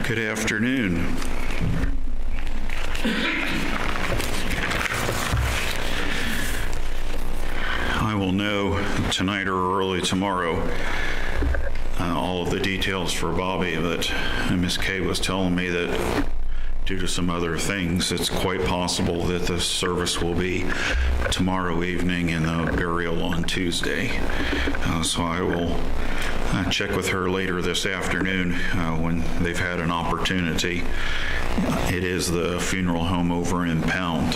Good afternoon. I will know tonight or early tomorrow all of the details for Bobby, but Miss Kay was telling me that due to some other things, it's quite possible that the service will be tomorrow evening and the burial on Tuesday. So I will check with her later this afternoon when they've had an opportunity. It is the funeral home over in Pound.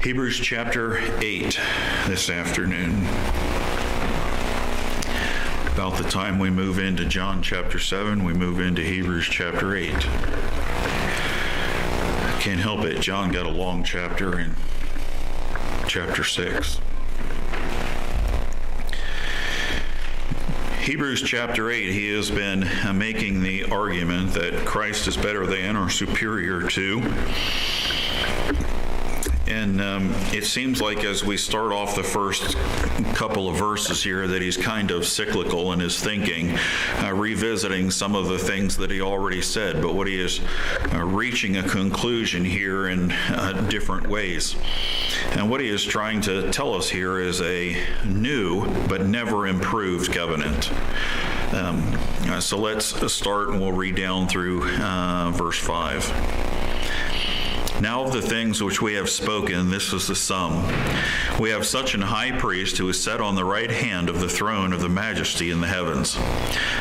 Hebrews chapter 8 this afternoon. About the time we move into John chapter 7, we move into Hebrews chapter 8. Can't help it, John got a long chapter in chapter 6. Hebrews chapter 8, he has been making the argument that Christ is better than or superior to. And it seems like as we start off the first couple of verses here that he's kind of cyclical in his thinking, revisiting some of the things that he already said, but what he is reaching a conclusion here in different ways. And what he is trying to tell us here is a new but never improved covenant. So let's start and we'll read down through verse 5. Now of the things which we have spoken, this is the sum. We have such an high priest who is set on the right hand of the throne of the majesty in the heavens,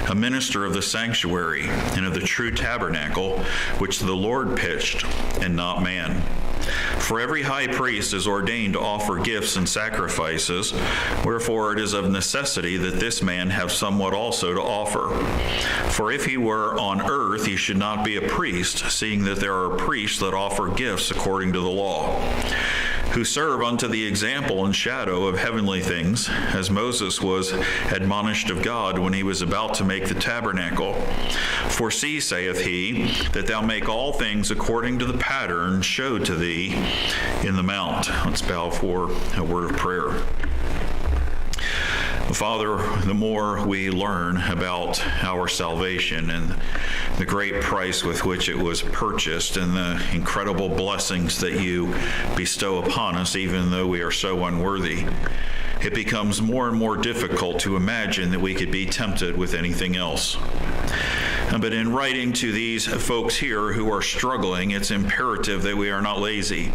a minister of the sanctuary and of the true tabernacle, which the Lord pitched, and not man. For every high priest is ordained to offer gifts and sacrifices, wherefore it is of necessity that this man have somewhat also to offer. For if he were on earth, he should not be a priest, seeing that there are priests that offer gifts according to the law, who serve unto the example and shadow of heavenly things, as Moses was admonished of God when he was about to make the tabernacle. For see, saith he, that thou make all things according to the pattern showed to thee in the mount. Let's bow for a word of prayer. Father, the more we learn about our salvation and the great price with which it was purchased and the incredible blessings that you bestow upon us, even though we are so unworthy, it becomes more and more difficult to imagine that we could be tempted with anything else. But in writing to these folks here who are struggling, it's imperative that we are not lazy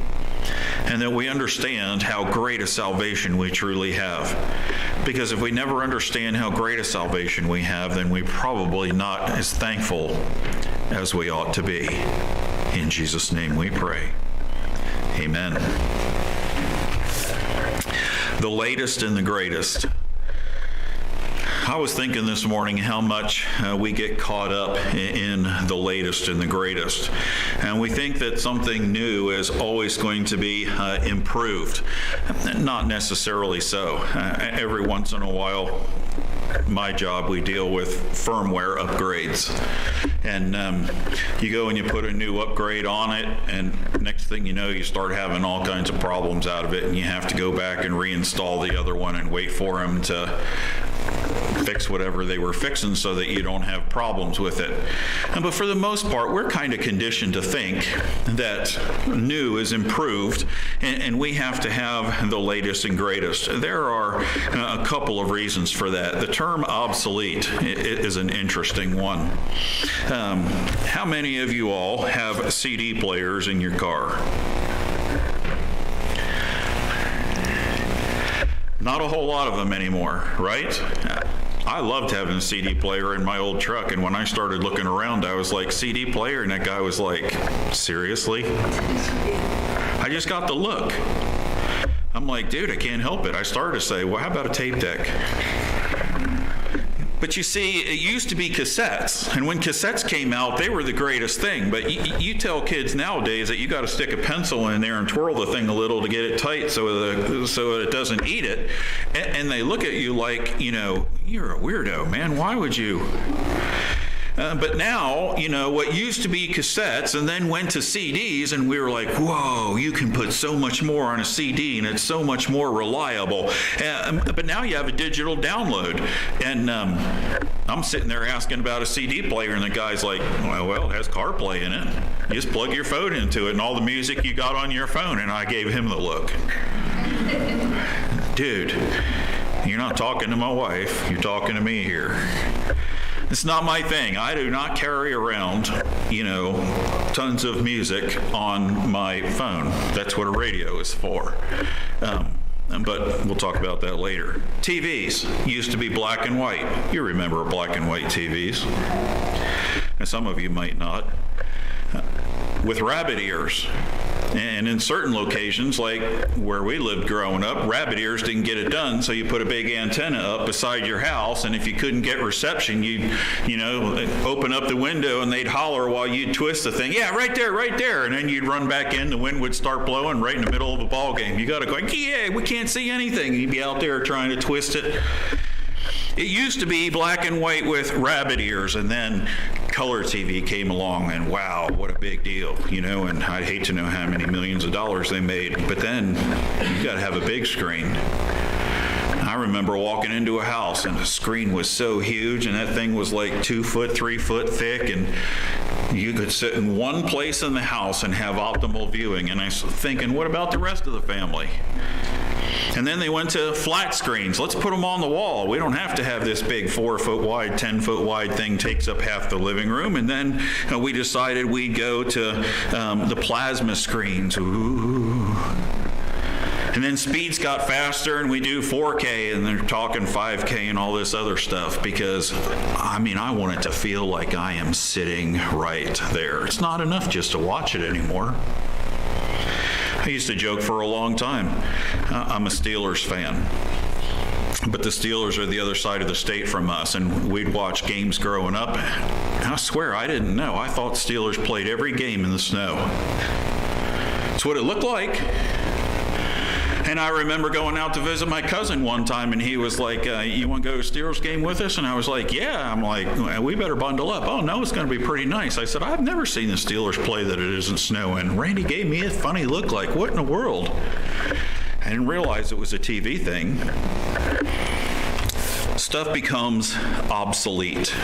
and that we understand how great a salvation we truly have. Because if we never understand how great a salvation we have, then we're probably not as thankful as we ought to be. In Jesus' name we pray. Amen. The latest and the greatest. I was thinking this morning how much we get caught up in the latest and the greatest. And we think that something new is always going to be improved. Not necessarily so. Every once in a while, my job, we deal with firmware upgrades. And you go and you put a new upgrade on it, and next thing you know, you start having all kinds of problems out of it, and you have to go back and reinstall the other one and wait for them to fix whatever they were fixing so that you don't have problems with it. But for the most part, we're kind of conditioned to think that new is improved and we have to have the latest and greatest. There are a couple of reasons for that. The term obsolete is an interesting one. How many of you all have CD players in your car? Not a whole lot of them anymore, right? I loved having a CD player in my old truck, and when I started looking around, I was like, CD player? And that guy was like, seriously? I just got the look. I'm like, dude, I can't help it. I started to say, well, how about a tape deck? But you see, it used to be cassettes, and when cassettes came out, they were the greatest thing. But you tell kids nowadays that you got to stick a pencil in there and twirl the thing a little to get it tight so it doesn't eat it, and they look at you like, you know, you're a weirdo, man. Why would you? But now, what used to be cassettes and then went to CDs, and we were like, whoa, you can put so much more on a CD, and it's so much more reliable. But now you have a digital download. And I'm sitting there asking about a CD player, and the guy's like, well, it has CarPlay in it. You just plug your phone into it, and all the music you got on your phone. And I gave him the look. Dude, you're not talking to my wife. You're talking to me here. It's not my thing. I do not carry around, tons of music on my phone. That's what a radio is for. But we'll talk about that later. TVs used to be black and white. You remember black and white TVs. And some of you might not. With rabbit ears. And in certain locations, like where we lived growing up, rabbit ears didn't get it done, so you put a big antenna up beside your house, and if you couldn't get reception, you'd, open up the window and they'd holler while you'd twist the thing. Yeah, right there. And then you'd run back in, the wind would start blowing right in the middle of a ball game. You got to go, yeah, we can't see anything. You'd be out there trying to twist it. It used to be black and white with rabbit ears, and then color TV came along, and wow, what a big deal, and I'd hate to know how many millions of dollars they made, but then you got to have a big screen. I remember walking into a house, and the screen was so huge, and that thing was like 2 foot, 3 foot thick, and you could sit in one place in the house and have optimal viewing, and I was thinking, what about the rest of the family? And then they went to flat screens. Let's put them on the wall. We don't have to have this big 4 foot wide, 10 foot wide thing takes up half the living room. And then we decided we'd go to the plasma screens. Ooh. And then speeds got faster, and we do 4K, and they're talking 5K and all this other stuff, because I want it to feel like I am sitting right there. It's not enough just to watch it anymore. I used to joke for a long time, I'm a Steelers fan. But the Steelers are the other side of the state from us, and we'd watch games growing up. And I swear I didn't know. I thought Steelers played every game in the snow. That's what it looked like. And I remember going out to visit my cousin one time, and he was like, you want to go to a Steelers game with us? And I was like, yeah. I'm like, we better bundle up. Oh, no, it's going to be pretty nice. I said, I've never seen the Steelers play that it isn't snowing. Randy gave me a funny look like, what in the world? I didn't realize it was a TV thing. Stuff becomes obsolete.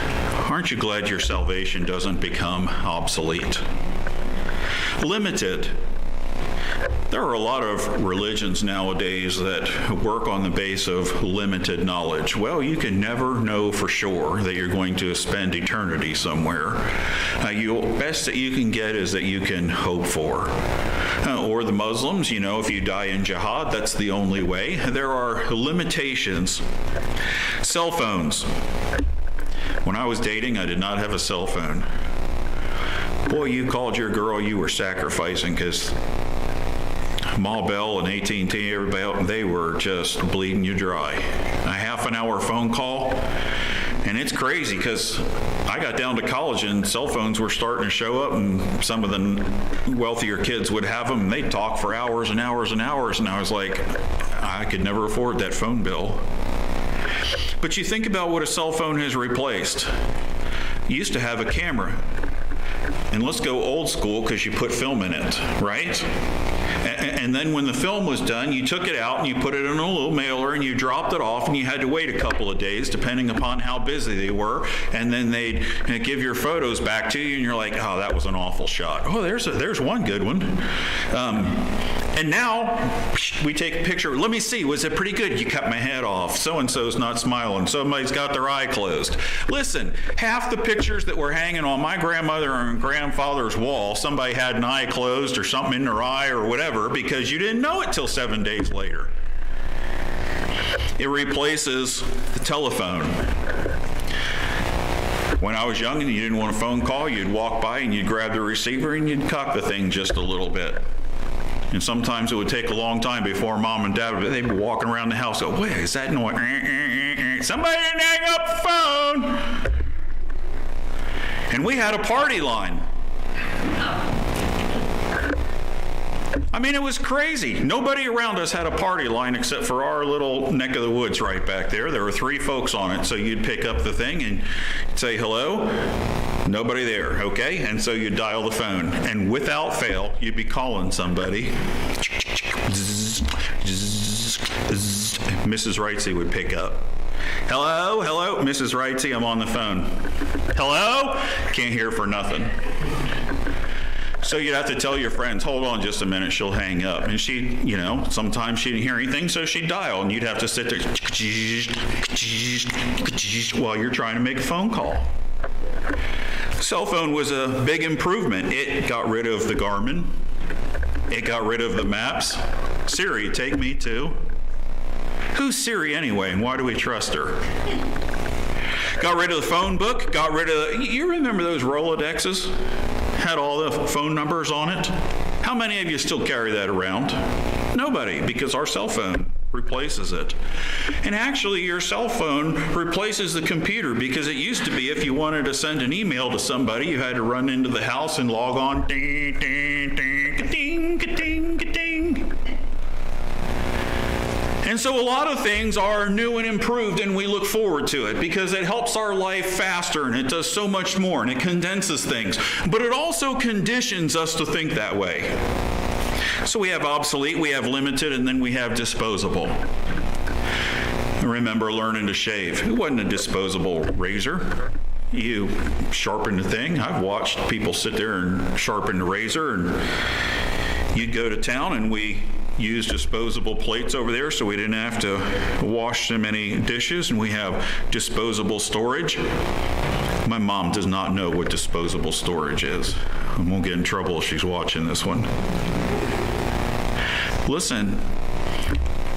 Aren't you glad your salvation doesn't become obsolete? Limited. There are a lot of religions nowadays that work on the base of limited knowledge. Well, you can never know for sure that you're going to spend eternity somewhere. Best that you can get is that you can hope for. Or the Muslims, if you die in jihad, that's the only way. There are limitations. Cell phones. When I was dating, I did not have a cell phone. Boy, you called your girl, you were sacrificing, because Ma Bell and AT&T, everybody, they were just bleeding you dry. A half an hour phone call, and it's crazy because I got down to college and cell phones were starting to show up, and some of the wealthier kids would have them, and they'd talk for hours and hours and hours, and I was like, I could never afford that phone bill. But you think about what a cell phone has replaced. You used to have a camera, and let's go old school because you put film in it, right? And then when the film was done, you took it out and you put it in a little mailer and you dropped it off, and you had to wait a couple of days depending upon how busy they were, and then they'd give your photos back to you, and you're like, oh, that was an awful shot. Oh, there's one good one. And now we take a picture. Let me see, was it pretty good? You cut my head off. So-and-so's not smiling. Somebody's got their eye closed. Listen, half the pictures that were hanging on my grandmother and grandfather's wall, somebody had an eye closed or something in their eye or whatever, because you didn't know it till 7 days later. It replaces the telephone. When I was young and you didn't want a phone call, you'd walk by and you'd grab the receiver and you'd cock the thing just a little bit. And sometimes it would take a long time before mom and dad they'd be walking around the house. Oh, wait, is that noise? Somebody didn't hang up the phone. And we had a party line. I mean, it was crazy. Nobody around us had a party line except for our little neck of the woods right back there. There were 3 folks on it, so you'd pick up the thing and say hello. Nobody there, okay? And so you'd dial the phone, and without fail, you'd be calling somebody. Mrs. Wrightsey would pick up. Hello, hello, Mrs. Wrightsey, I'm on the phone. Hello? Can't hear for nothing. So you'd have to tell your friends, hold on just a minute, she'll hang up. And she, sometimes she didn't hear anything, so she'd dial, and you'd have to sit there while you're trying to make a phone call. Cell phone was a big improvement. It got rid of the Garmin. It got rid of the maps. Siri, take me to. Who's Siri anyway, and why do we trust her? Got rid of the phone book, got rid of, you remember those Rolodexes? Had all the phone numbers on it? How many of you still carry that around? Nobody, because our cell phone replaces it. And actually, your cell phone replaces the computer, because it used to be if you wanted to send an email to somebody, you had to run into the house and log on. Ding, ding, ding, ding, ding, ding. And so a lot of things are new and improved, and we look forward to it because it helps our life faster, and it does so much more, and it condenses things. But it also conditions us to think that way. So we have obsolete, we have limited, and then we have disposable. I remember learning to shave. It wasn't a disposable razor. You sharpen the thing. I've watched people sit there and sharpen the razor, and you'd go to town, and we used disposable plates over there so we didn't have to wash so many dishes, and we have disposable storage. My mom does not know what disposable storage is. I won't get in trouble if she's watching this one. Listen,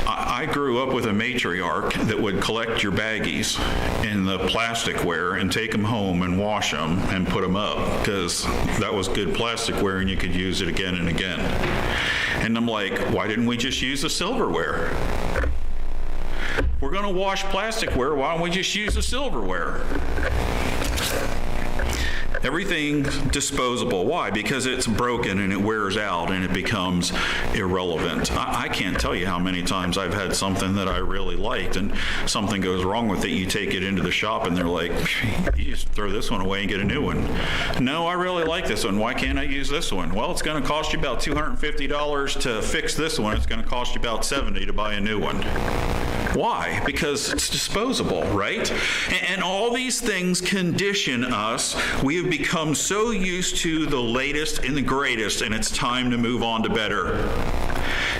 I grew up with a matriarch that would collect your baggies in the plasticware and take them home and wash them and put them up, because that was good plasticware and you could use it again and again. And I'm like, why didn't we just use the silverware? We're going to wash plasticware, why don't we just use the silverware? Everything's disposable. Why? Because it's broken and it wears out and it becomes irrelevant. I can't tell you how many times I've had something that I really liked and something goes wrong with it. You take it into the shop and they're like, you just throw this one away and get a new one. No, I really like this one. Why can't I use this one? Well, it's going to cost you about $250 to fix this one. It's going to cost you about $70 to buy a new one. Why? Because it's disposable, right? And all these things condition us. We have become so used to the latest and the greatest, and it's time to move on to better.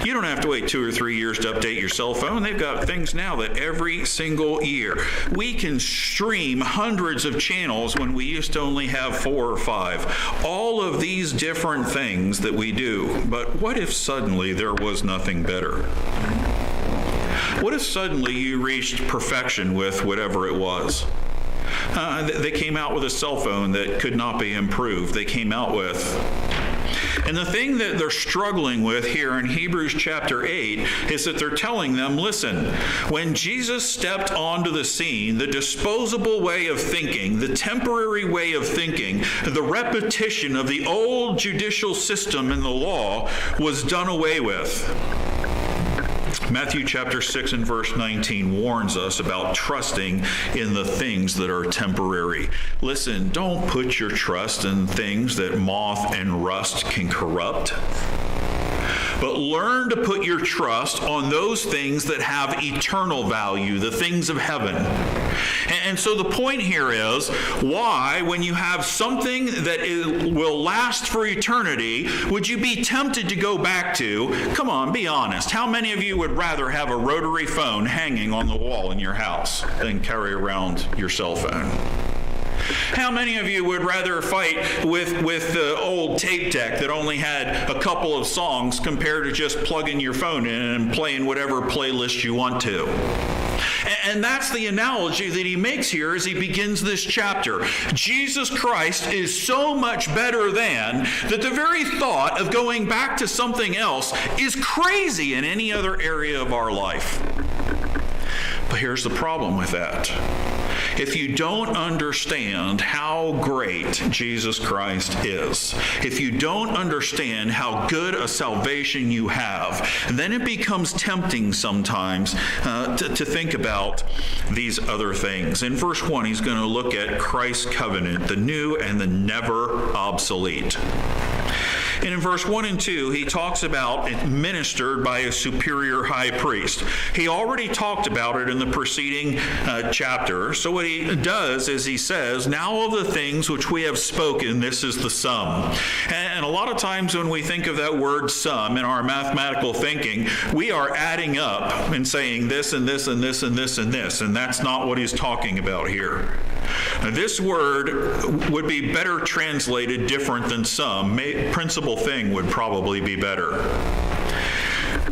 You don't have to wait 2 or 3 years to update your cell phone. They've got things now that every single year. We can stream hundreds of channels when we used to only have 4 or 5. All of these different things that we do. But what if suddenly there was nothing better? What if suddenly you reached perfection with whatever it was? They came out with a cell phone that could not be improved. They came out with. And the thing that they're struggling with here in Hebrews chapter 8 is that they're telling them, listen, when Jesus stepped onto the scene, the disposable way of thinking, the temporary way of thinking, the repetition of the old judicial system and the law was done away with. Matthew chapter 6 and verse 19 warns us about trusting in the things that are temporary. Listen, don't put your trust in things that moth and rust can corrupt, but learn to put your trust on those things that have eternal value, the things of heaven. And so the point here is, why, when you have something that will last for eternity, would you be tempted to go back to? Come on, be honest. How many of you would rather have a rotary phone hanging on the wall in your house than carry around your cell phone? How many of you would rather fight with the old tape deck that only had a couple of songs compared to just plugging your phone in and playing whatever playlist you want to? And that's the analogy that he makes here as he begins this chapter. Jesus Christ is so much better than that the very thought of going back to something else is crazy in any other area of our life. But here's the problem with that. If you don't understand how great Jesus Christ is, if you don't understand how good a salvation you have, then it becomes tempting sometimes to think about these other things. In verse 1, he's going to look at Christ's covenant, the new and the never obsolete. And in verse 1 and 2, he talks about it ministered by a superior high priest. He already talked about it in the preceding chapter. So what he does is he says, now of the things which we have spoken, this is the sum. And a lot of times when we think of that word sum in our mathematical thinking, we are adding up and saying this and this and this and this and this. And that's not what he's talking about here. This word would be better translated different than some. Principal thing would probably be better.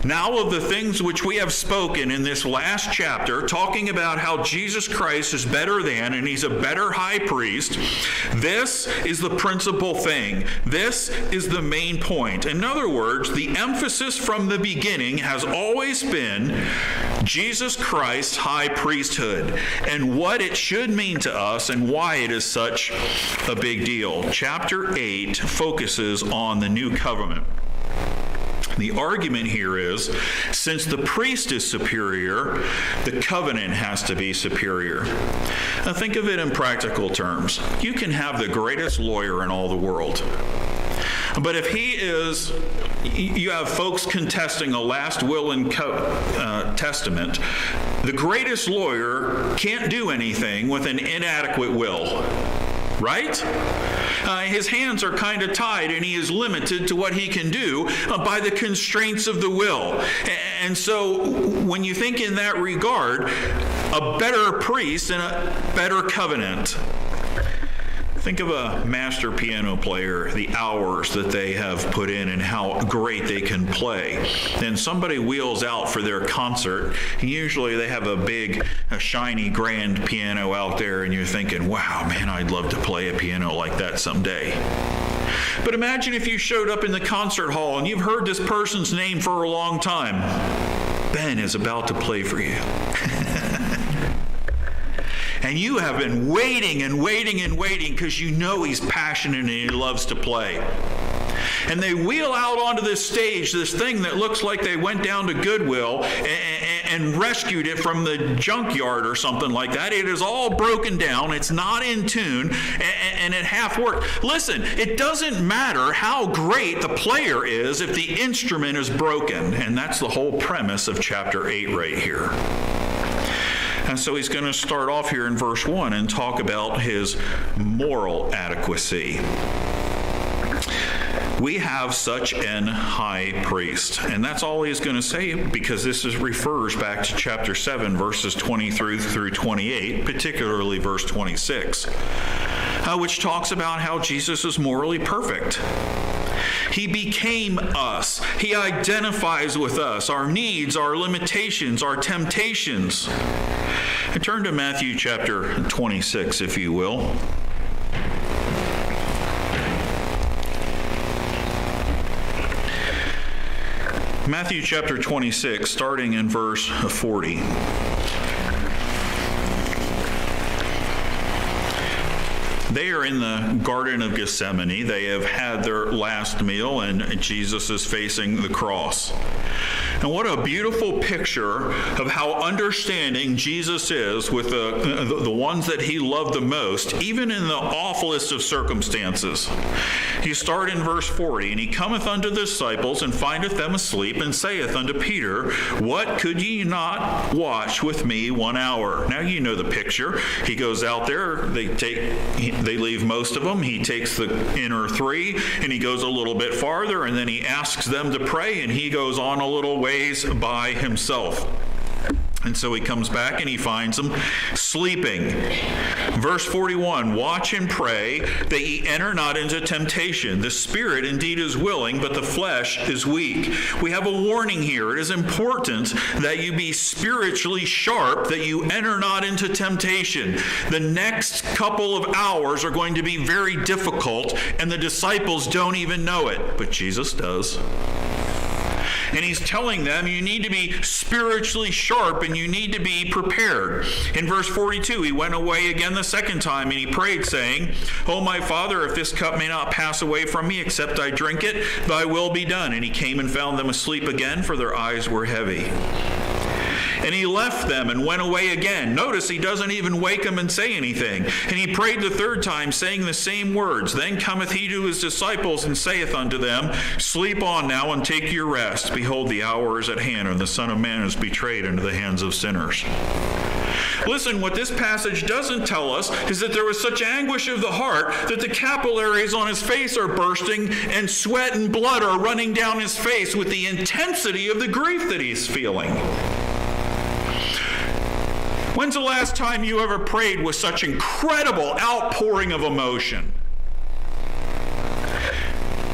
Now of the things which we have spoken in this last chapter, talking about how Jesus Christ is better than, and he's a better high priest, this is the principal thing. This is the main point. In other words, the emphasis from the beginning has always been Jesus Christ's high priesthood and what it should mean to us and why it is such a big deal. Chapter 8 focuses on the new covenant. The argument here is, since the priest is superior, the covenant has to be superior. Now think of it in practical terms. You can have the greatest lawyer in all the world, but if you have folks contesting a last will and testament, the greatest lawyer can't do anything with an inadequate will, right? His hands are kind of tied, and he is limited to what he can do by the constraints of the will. And so when you think in that regard, a better priest and a better covenant. Think of a master piano player, the hours that they have put in and how great they can play. Then somebody wheels out for their concert, and usually they have a shiny, grand piano out there, and you're thinking, wow, man, I'd love to play a piano like that someday. But imagine if you showed up in the concert hall and you've heard this person's name for a long time. Ben is about to play for you. And you have been waiting and waiting and waiting because you know he's passionate and he loves to play. And they wheel out onto this stage, this thing that looks like they went down to Goodwill and rescued it from the junkyard or something like that. It is all broken down. It's not in tune, and it half worked. Listen, it doesn't matter how great the player is if the instrument is broken. And that's the whole premise of chapter 8 right here. And so he's going to start off here in verse 1 and talk about his moral adequacy. We have such an high priest. And that's all he's going to say, because this refers back to chapter 7, verses 23 through 28, particularly verse 26, which talks about how Jesus is morally perfect. He became us. He identifies with us, our needs, our limitations, our temptations. Turn to Matthew chapter 26, if you will. Matthew chapter 26, starting in verse 40. They are in the Garden of Gethsemane. They have had their last meal, and Jesus is facing the cross. And what a beautiful picture of how understanding Jesus is with the ones that he loved the most, even in the awfulest of circumstances. You start in verse 40, and he cometh unto the disciples, and findeth them asleep, and saith unto Peter, What, could ye not watch with me 1 hour? Now you know the picture. He goes out there, they leave most of them. He takes the inner 3, and he goes a little bit farther, and then he asks them to pray, and he goes on a little ways by himself. And so he comes back and he finds them sleeping. Verse 41, watch and pray that ye enter not into temptation. The spirit indeed is willing, but the flesh is weak. We have a warning here. It is important that you be spiritually sharp, that you enter not into temptation. The next couple of hours are going to be very difficult, and the disciples don't even know it, but Jesus does. And he's telling them you need to be spiritually sharp and you need to be prepared. In verse 42, he went away again the second time and he prayed, saying, "O my Father, if this cup may not pass away from me except I drink it, thy will be done." And he came and found them asleep again, for their eyes were heavy. And he left them and went away again. Notice he doesn't even wake them and say anything. And he prayed the third time, saying the same words. Then cometh he to his disciples and saith unto them, "Sleep on now and take your rest. Behold, the hour is at hand, and the Son of Man is betrayed into the hands of sinners." Listen, what this passage doesn't tell us is that there was such anguish of the heart that the capillaries on his face are bursting and sweat and blood are running down his face with the intensity of the grief that he's feeling. When's the last time you ever prayed with such incredible outpouring of emotion?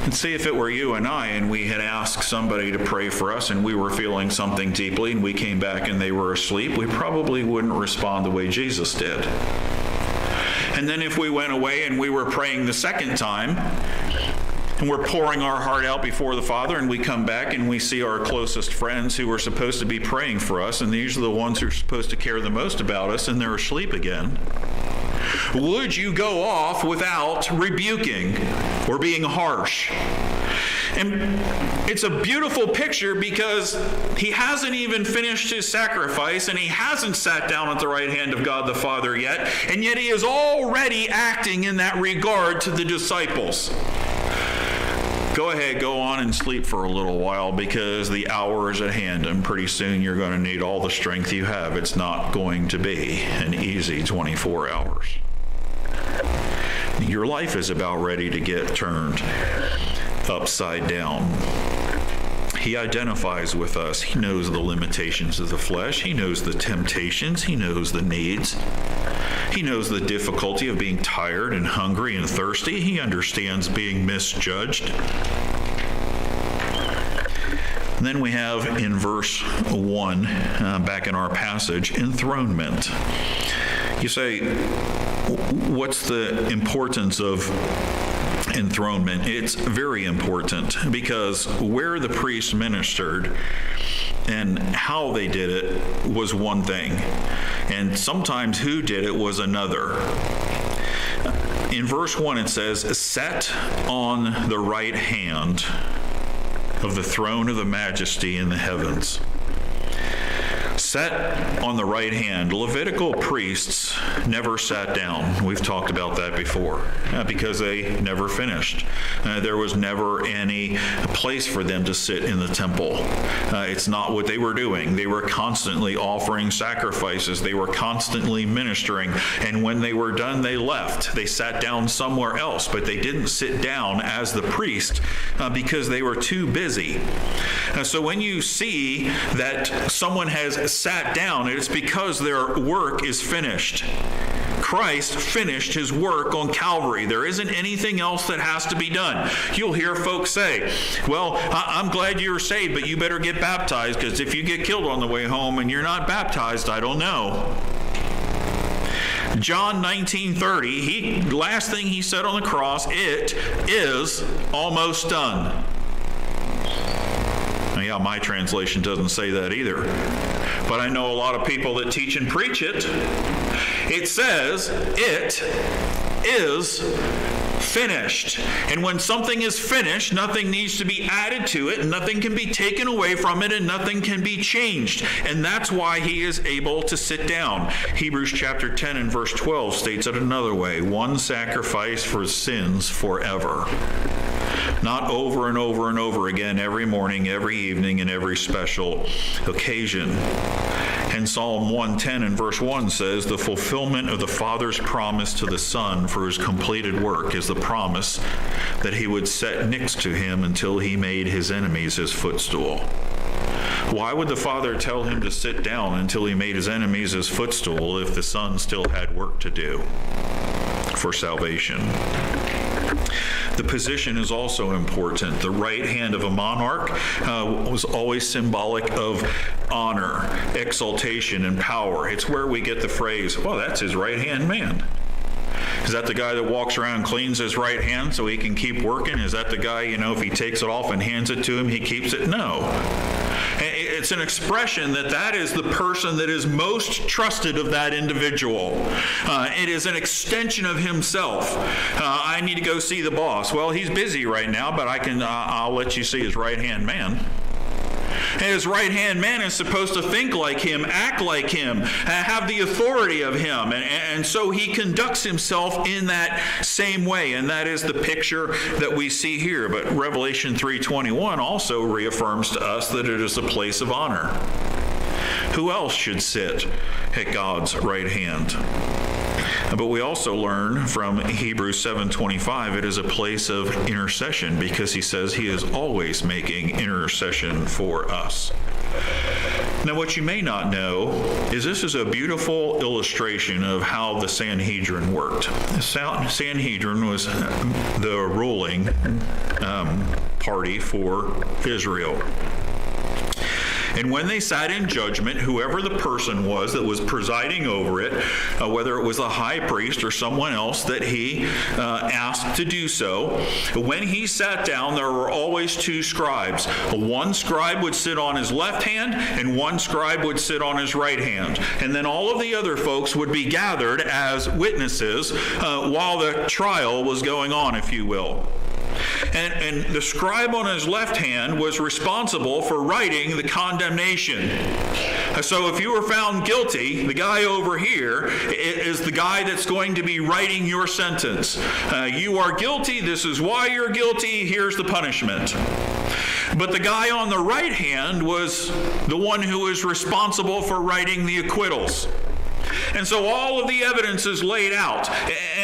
And see, if it were you and I and we had asked somebody to pray for us and we were feeling something deeply and we came back and they were asleep, we probably wouldn't respond the way Jesus did. And then if we went away and we were praying the second time and we're pouring our heart out before the Father and we come back and we see our closest friends who are supposed to be praying for us, and these are the ones who are supposed to care the most about us, and they're asleep again, would you go off without rebuking or being harsh? And it's a beautiful picture because he hasn't even finished his sacrifice and he hasn't sat down at the right hand of God the Father yet, and yet he is already acting in that regard to the disciples. Go ahead, go on and sleep for a little while because the hour is at hand and pretty soon you're going to need all the strength you have. It's not going to be an easy 24 hours. Your life is about ready to get turned upside down. He identifies with us. He knows the limitations of the flesh. He knows the temptations. He knows the needs. He knows the difficulty of being tired and hungry and thirsty. He understands being misjudged. And then we have in verse 1, back in our passage, enthronement. You say, what's the importance of enthronement? It's very important because where the priest ministered and how they did it was one thing, and sometimes who did it was another. In verse 1 it says, "Set on the right hand of the throne of the majesty in the heavens." Set on the right hand. Levitical priests never sat down. We've talked about that before because they never finished. There was never any place for them to sit in the temple. It's not what they were doing. They were constantly offering sacrifices. They were constantly ministering. And when they were done, they left. They sat down somewhere else, but they didn't sit down as the priest because they were too busy. So when you see that someone has sat down, it's because their work is finished. Christ finished his work on Calvary. There isn't anything else that has to be done. You'll hear folks say, "Well, I'm glad you're saved, but you better get baptized because if you get killed on the way home and you're not baptized, I don't know." John 19:30, last thing he said on the cross, "It is almost done." Now, yeah, my translation doesn't say that either. But I know a lot of people that teach and preach it. It says, "It is finished." And when something is finished, nothing needs to be added to it, nothing can be taken away from it, and nothing can be changed. And that's why he is able to sit down. Hebrews chapter 10 and verse 12 states it another way: "One sacrifice for sins forever." Not over and over and over again every morning, every evening, and every special occasion. And Psalm 110 and verse 1 says, "The fulfillment of the Father's promise to the Son for his completed work is the promise that he would sit next to him until he made his enemies his footstool." Why would the Father tell him to sit down until he made his enemies his footstool if the Son still had work to do for salvation? The position is also important. The right hand of a monarch was always symbolic of honor, exaltation, and power. It's where we get the phrase, "Well, that's his right-hand man." Is that the guy that walks around and cleans his right hand so he can keep working? Is that the guy, if he takes it off and hands it to him, he keeps it? No. It's an expression that is the person that is most trusted of that individual. It is an extension of himself. I need to go see the boss. Well, he's busy right now, but I'll let you see his right-hand man. And his right-hand man is supposed to think like him, act like him, have the authority of him. And so he conducts himself in that same way. And that is the picture that we see here. But Revelation 3:21 also reaffirms to us that it is a place of honor. Who else should sit at God's right hand? But we also learn from Hebrews 7:25 it is a place of intercession, because he says he is always making intercession for us. Now, what you may not know is this is a beautiful illustration of how the Sanhedrin worked. The Sanhedrin was the ruling party for Israel. And when they sat in judgment, whoever the person was that was presiding over it, whether it was the high priest or someone else that he asked to do so, when he sat down, there were always two scribes. One scribe would sit on his left hand, and one scribe would sit on his right hand. And then all of the other folks would be gathered as witnesses while the trial was going on, if you will. And the scribe on his left hand was responsible for writing the condemnation. So if you were found guilty, the guy over here is the guy that's going to be writing your sentence. You are guilty. This is why you're guilty. Here's the punishment. But the guy on the right hand was the one who was responsible for writing the acquittals. And so all of the evidence is laid out,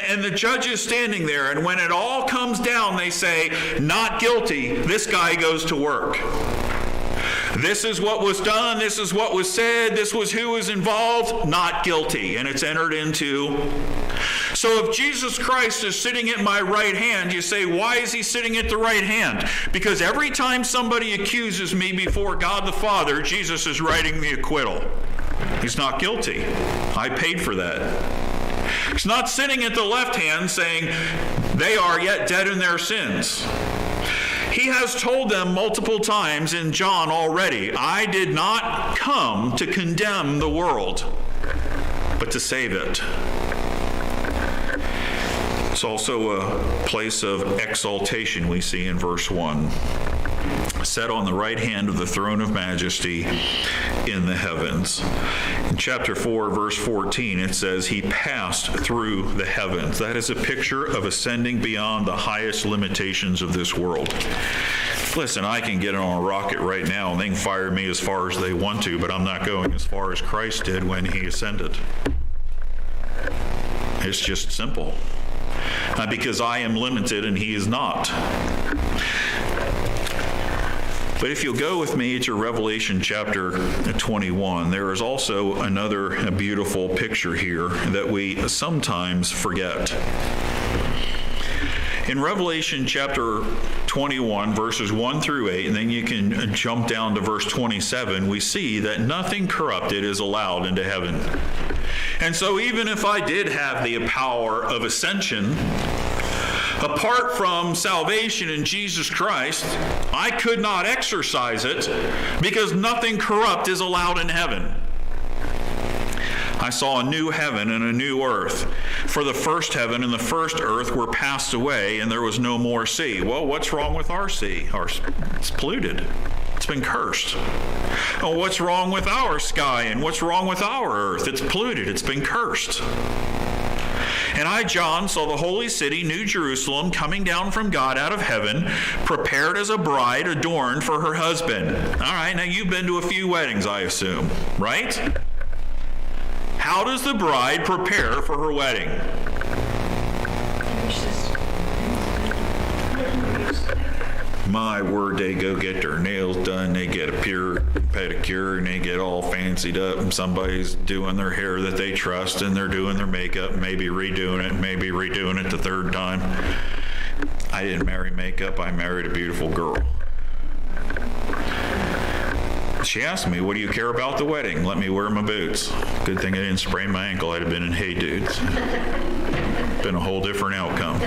and the judge is standing there, and when it all comes down, they say, not guilty. This guy goes to work. This is what was done, this is what was said, this was who was involved, not guilty. And it's entered into. So if Jesus Christ is sitting at my right hand, you say, why is he sitting at the right hand? Because every time somebody accuses me before God the Father, Jesus is writing the acquittal. He's not guilty. I paid for that. He's not sitting at the left hand saying, they are yet dead in their sins. He has told them multiple times in John already, I did not come to condemn the world, but to save it. It's also a place of exaltation we see in verse 1. Set on the right hand of the throne of majesty in the heavens. In chapter 4, verse 14, it says, he passed through the heavens. That is a picture of ascending beyond the highest limitations of this world. Listen, I can get on a rocket right now and they can fire me as far as they want to, but I'm not going as far as Christ did when he ascended. It's just simple. Because I am limited and he is not. But if you'll go with me to Revelation chapter 21, there is also another beautiful picture here that we sometimes forget. In Revelation chapter 21, verses 1 through 8, and then you can jump down to verse 27, we see that nothing corrupted is allowed into heaven. And so even if I did have the power of ascension, apart from salvation in Jesus Christ, I could not exercise it because nothing corrupt is allowed in heaven. I saw a new heaven and a new earth. For the first heaven and the first earth were passed away, and there was no more sea. Well, what's wrong with our sea? It's polluted. It's been cursed. Oh, what's wrong with our sky and what's wrong with our earth? It's polluted. It's been cursed. And I, John, saw the holy city, New Jerusalem, coming down from God out of heaven, prepared as a bride adorned for her husband. All right, now you've been to a few weddings, I assume, right? How does the bride prepare for her wedding? My word, they go get their nails done, they get a pure pedicure, and they get all fancied up, and somebody's doing their hair that they trust, and they're doing their makeup, maybe redoing it the third time. I didn't marry makeup, I married a beautiful girl. She asked me, what do you care about the wedding? Let me wear my boots. Good thing I didn't sprain my ankle. I'd have been in Hey Dudes. Been a whole different outcome.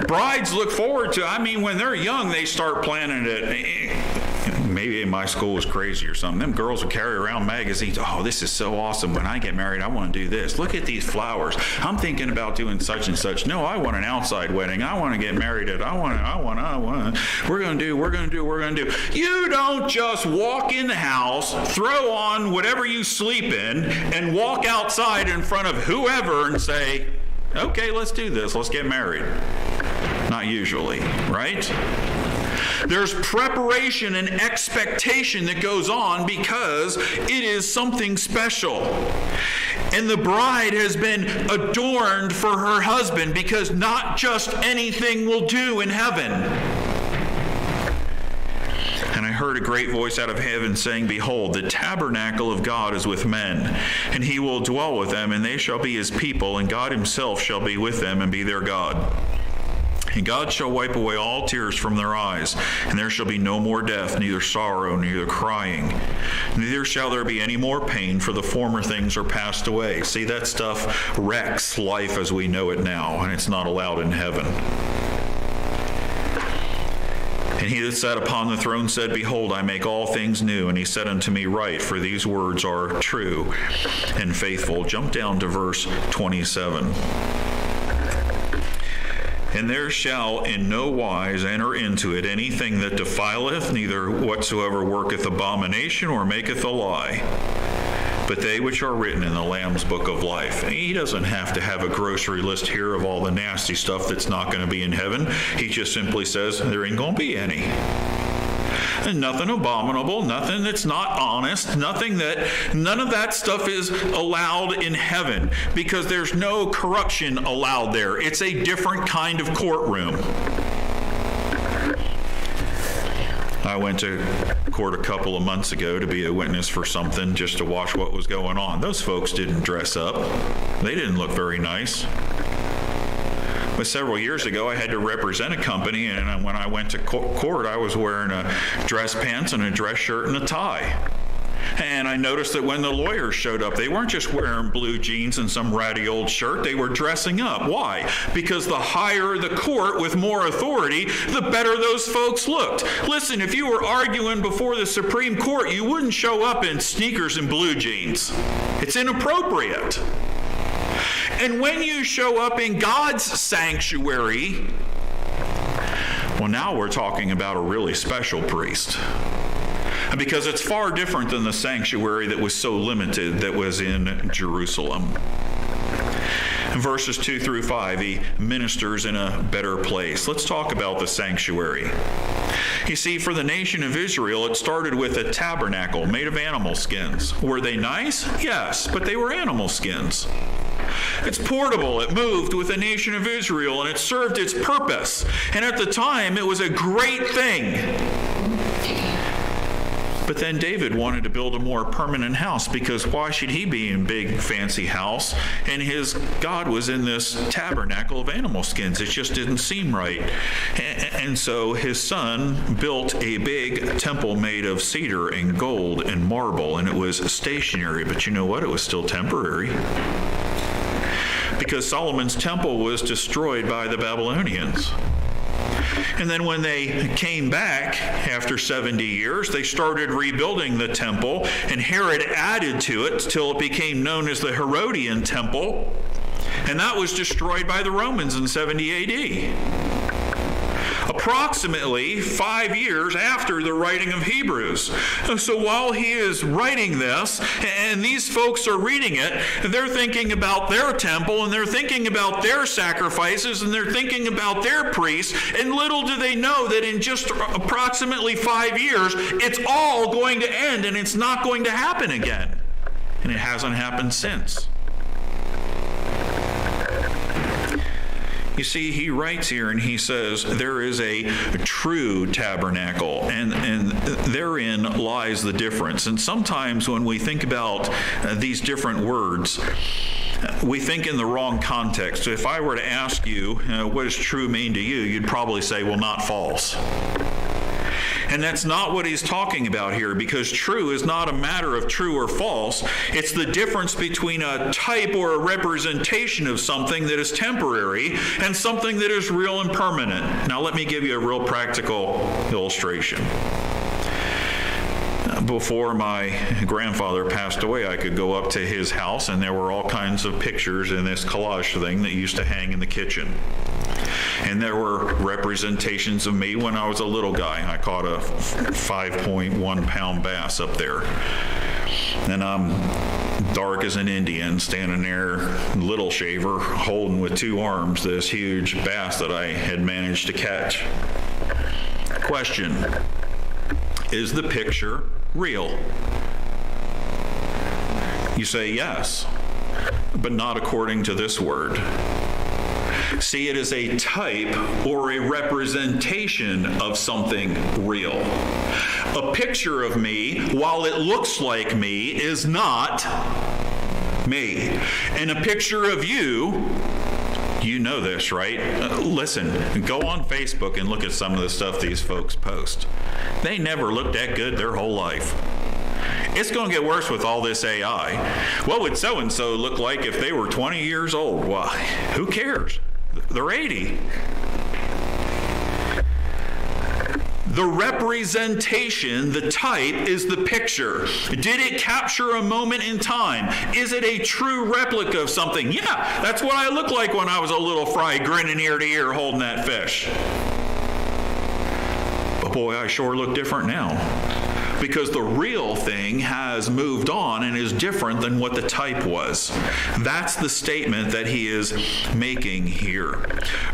Brides look forward to, when they're young, they start planning it. Maybe my school was crazy or something. Them girls would carry around magazines. Oh, this is so awesome. When I get married, I want to do this. Look at these flowers. I'm thinking about doing such and such. No, I want an outside wedding. I want to get married at. I want. We're going to do. You don't just walk in the house, throw on whatever you sleep in, and walk outside in front of whoever and say, okay, let's do this. Let's get married. Not usually, right? There's preparation and expectation that goes on because it is something special. And the bride has been adorned for her husband because not just anything will do in heaven. And I heard a great voice out of heaven saying, behold, the tabernacle of God is with men, and he will dwell with them, and they shall be his people, and God himself shall be with them and be their God. And God shall wipe away all tears from their eyes, and there shall be no more death, neither sorrow, neither crying. Neither shall there be any more pain, for the former things are passed away. See, that stuff wrecks life as we know it now, and it's not allowed in heaven. And he that sat upon the throne said, behold, I make all things new. And he said unto me, write, for these words are true and faithful. Jump down to verse 27. And there shall in no wise enter into it anything that defileth, neither whatsoever worketh abomination or maketh a lie, but they which are written in the Lamb's book of life. And he doesn't have to have a grocery list here of all the nasty stuff that's not going to be in heaven. He just simply says there ain't going to be any. And nothing abominable, nothing that's not honest, none of that stuff is allowed in heaven because there's no corruption allowed there. It's a different kind of courtroom. I went to court a couple of months ago to be a witness for something just to watch what was going on. Those folks didn't dress up. They didn't look very nice. But several years ago, I had to represent a company, and when I went to court, I was wearing a dress pants and a dress shirt and a tie. And I noticed that when the lawyers showed up, they weren't just wearing blue jeans and some ratty old shirt. They were dressing up. Why? Because the higher the court with more authority, the better those folks looked. Listen, if you were arguing before the Supreme Court, you wouldn't show up in sneakers and blue jeans. It's inappropriate. And when you show up in God's sanctuary, well, now we're talking about a really special priest. Because it's far different than the sanctuary that was so limited that was in Jerusalem. In verses 2 through 5, he ministers in a better place. Let's talk about the sanctuary. You see, for the nation of Israel, it started with a tabernacle made of animal skins. Were they nice? Yes, but they were animal skins. It's portable. It moved with the nation of Israel, and it served its purpose. And at the time, it was a great thing. But then David wanted to build a more permanent house, because why should he be in big fancy house and his God was in this tabernacle of animal skins? It just didn't seem right. And so his son built a big temple made of cedar and gold and marble, and it was stationary. But you know what? It was still temporary, because Solomon's temple was destroyed by the Babylonians. And then when they came back after 70 years, they started rebuilding the temple, and Herod added to it till it became known as the Herodian temple, and that was destroyed by the Romans in 70 AD. Approximately 5 years after the writing of Hebrews. So while he is writing this, and these folks are reading it, they're thinking about their temple, and they're thinking about their sacrifices, and they're thinking about their priests, and little do they know that in just approximately 5 years, it's all going to end, and it's not going to happen again. And it hasn't happened since. You see, he writes here and he says there is a true tabernacle, and therein lies the difference. And sometimes when we think about these different words, we think in the wrong context. If I were to ask you, what does true mean to you, you'd probably say, well, not false. And that's not what he's talking about here, because true is not a matter of true or false. It's the difference between a type or a representation of something that is temporary and something that is real and permanent. Now let me give you a real practical illustration. Before my grandfather passed away, I could go up to his house and there were all kinds of pictures in this collage thing that used to hang in the kitchen. And there were representations of me when I was a little guy. I caught a 5.1 pound bass up there. And I'm dark as an Indian, standing there, little shaver, holding with two arms this huge bass that I had managed to catch. Question: is the picture real? You say yes, but not according to this word. See it as a type or a representation of something real. A picture of me, while it looks like me, is not me. And a picture of you, you know this, right? Listen, go on Facebook and look at some of the stuff these folks post. They never looked that good their whole life. It's going to get worse with all this AI. What would so-and-so look like if they were 20 years old? Why, who cares? They're 80. The representation, the type, is the picture. Did it capture a moment in time? Is it a true replica of something? Yeah, that's what I looked like when I was a little fry, grinning ear to ear, holding that fish. But boy, I sure look different now. Because the real thing has moved on and is different than what the type was. That's the statement that he is making here.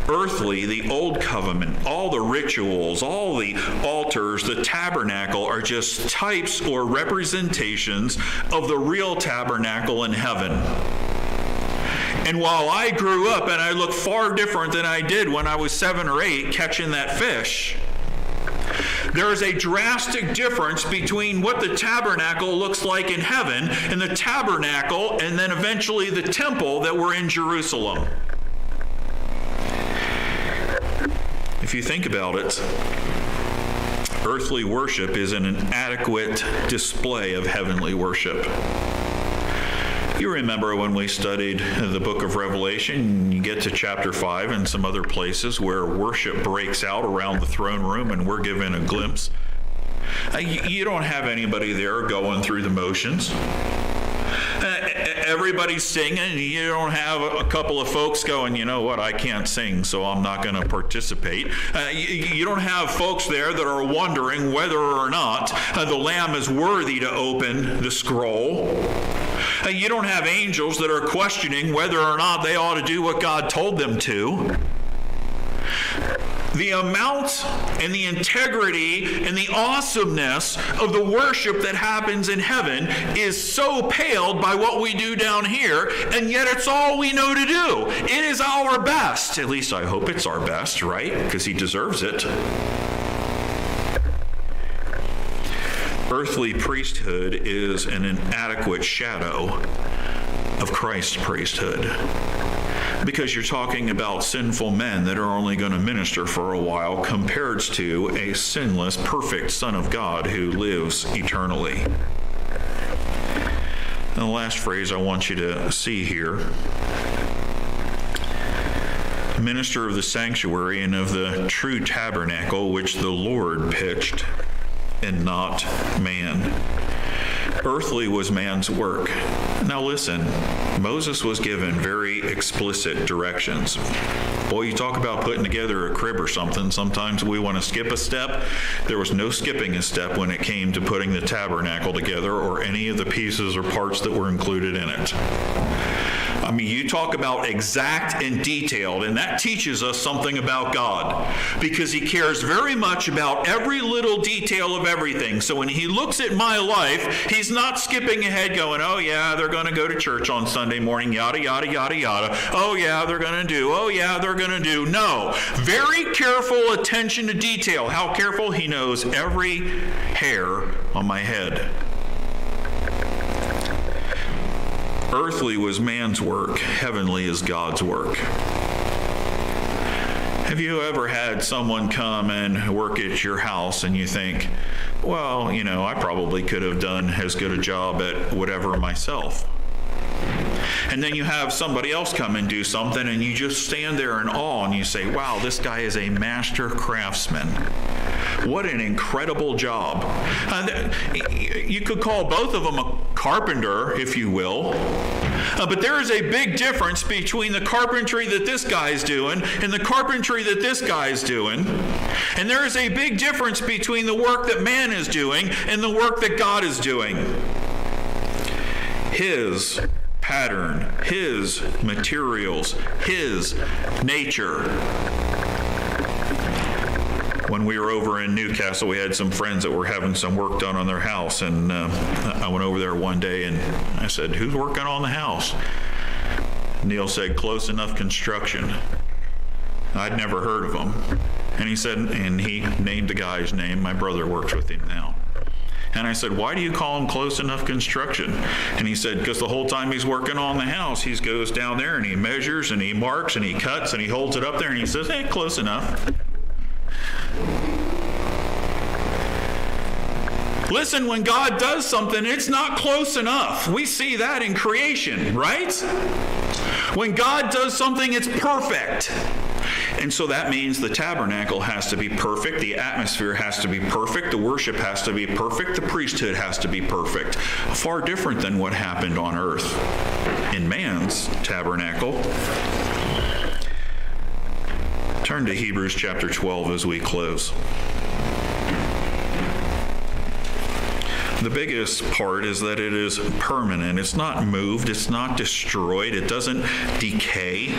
Earthly, the old covenant, all the rituals, all the altars, the tabernacle are just types or representations of the real tabernacle in heaven. And while I grew up and I look far different than I did when I was 7 or 8 catching that fish, there is a drastic difference between what the tabernacle looks like in heaven and the tabernacle and then eventually the temple that were in Jerusalem. If you think about it, earthly worship is an inadequate display of heavenly worship. You remember when we studied the book of Revelation, you get to chapter 5 and some other places where worship breaks out around the throne room and we're given a glimpse. You don't have anybody there going through the motions. Everybody's singing. You don't have a couple of folks going, you know what, I can't sing, so I'm not going to participate. You don't have folks there that are wondering whether or not the Lamb is worthy to open the scroll. You don't have angels that are questioning whether or not they ought to do what God told them to. The amount and the integrity and the awesomeness of the worship that happens in heaven is so paled by what we do down here, and yet it's all we know to do. It is our best. At least I hope it's our best, right? Because he deserves it. Earthly priesthood is an inadequate shadow of Christ's priesthood. Because you're talking about sinful men that are only going to minister for a while compared to a sinless, perfect Son of God who lives eternally. And the last phrase I want you to see here: minister of the sanctuary and of the true tabernacle which the Lord pitched, and not man. Earthly was man's work. Now listen, Moses was given very explicit directions. Boy, you talk about putting together a crib or something. Sometimes we want to skip a step. There was no skipping a step when it came to putting the tabernacle together or any of the pieces or parts that were included in it. I mean, you talk about exact and detailed, and that teaches us something about God, because he cares very much about every little detail of everything. So when he looks at my life, he's not skipping ahead going, oh yeah, they're going to go to church on Sunday morning, yada, yada, yada, yada. Oh yeah, they're going to do. Oh yeah, they're going to do. No. Very careful attention to detail. How careful? He knows every hair on my head. Earthly was man's work, heavenly is God's work. Have you ever had someone come and work at your house and you think, well, I probably could have done as good a job at whatever myself? And then you have somebody else come and do something and you just stand there in awe and you say, wow, this guy is a master craftsman. What an incredible job. You could call both of them a carpenter, if you will. But there is a big difference between the carpentry that this guy's doing and the carpentry that this guy's doing. And there is a big difference between the work that man is doing and the work that God is doing. His pattern, his materials, his nature. When we were over in Newcastle, we had some friends that were having some work done on their house, and I went over there one day and I said, who's working on the house? Neil said, Close Enough Construction. I'd never heard of them. And he said, and he named the guy's name. My brother works with him now. And I said, why do you call him Close Enough Construction? And he said, because the whole time he's working on the house, he goes down there and he measures and he marks and he cuts and he holds it up there and he says, hey, close enough. Listen, when God does something, it's not close enough. We see that in creation, right? When God does something, it's perfect. And so that means the tabernacle has to be perfect, the atmosphere has to be perfect, the worship has to be perfect, the priesthood has to be perfect. Far different than what happened on earth in man's tabernacle. Turn to Hebrews chapter 12 as we close. The biggest part is that it is permanent. It's not moved. It's not destroyed. It doesn't decay.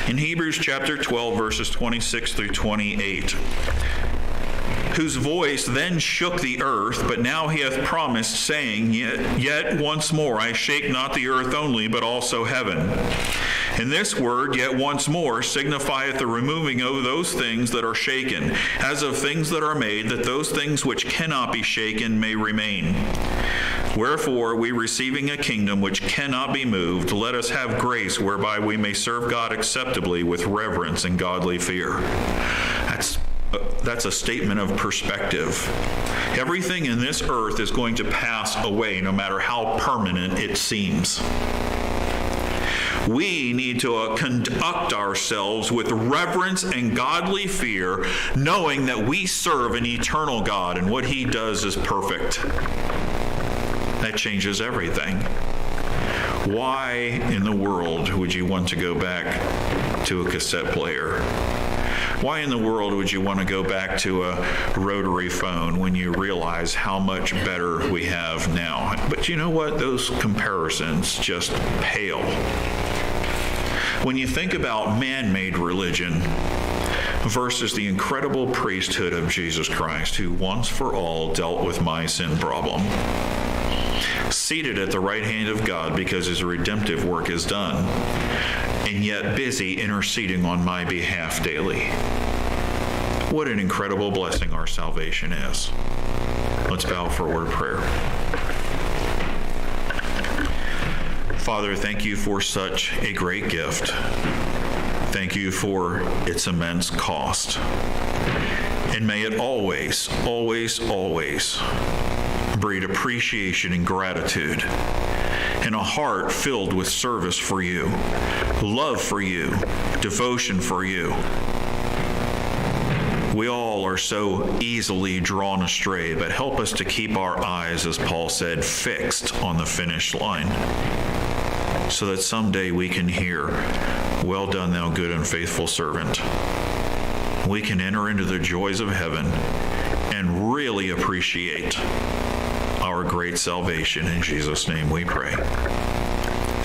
In Hebrews chapter 12, verses 26 through 28, whose voice then shook the earth, but now he hath promised, saying, Yet once more I shake not the earth only, but also heaven. And this word, yet once more, signifieth the removing of those things that are shaken, as of things that are made, that those things which cannot be shaken may remain. Wherefore, we receiving a kingdom which cannot be moved, let us have grace whereby we may serve God acceptably with reverence and godly fear. That's a statement of perspective. Everything in this earth is going to pass away, no matter how permanent it seems. We need to conduct ourselves with reverence and godly fear, knowing that we serve an eternal God and what he does is perfect. That changes everything. Why in the world would you want to go back to a cassette player? Why in the world would you want to go back to a rotary phone when you realize how much better we have now? But you know what? Those comparisons just pale. When you think about man-made religion versus the incredible priesthood of Jesus Christ, who once for all dealt with my sin problem, seated at the right hand of God because his redemptive work is done, and yet busy interceding on my behalf daily. What an incredible blessing our salvation is. Let's bow for a word of prayer. Father, thank you for such a great gift. Thank you for its immense cost. And may it always, always, always breed appreciation and gratitude and a heart filled with service for you, love for you, devotion for you. We all are so easily drawn astray, but help us to keep our eyes, as Paul said, fixed on the finish line, so that someday we can hear, well done, thou good and faithful servant. We can enter into the joys of heaven and really appreciate our great salvation. In Jesus' name we pray.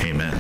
Amen.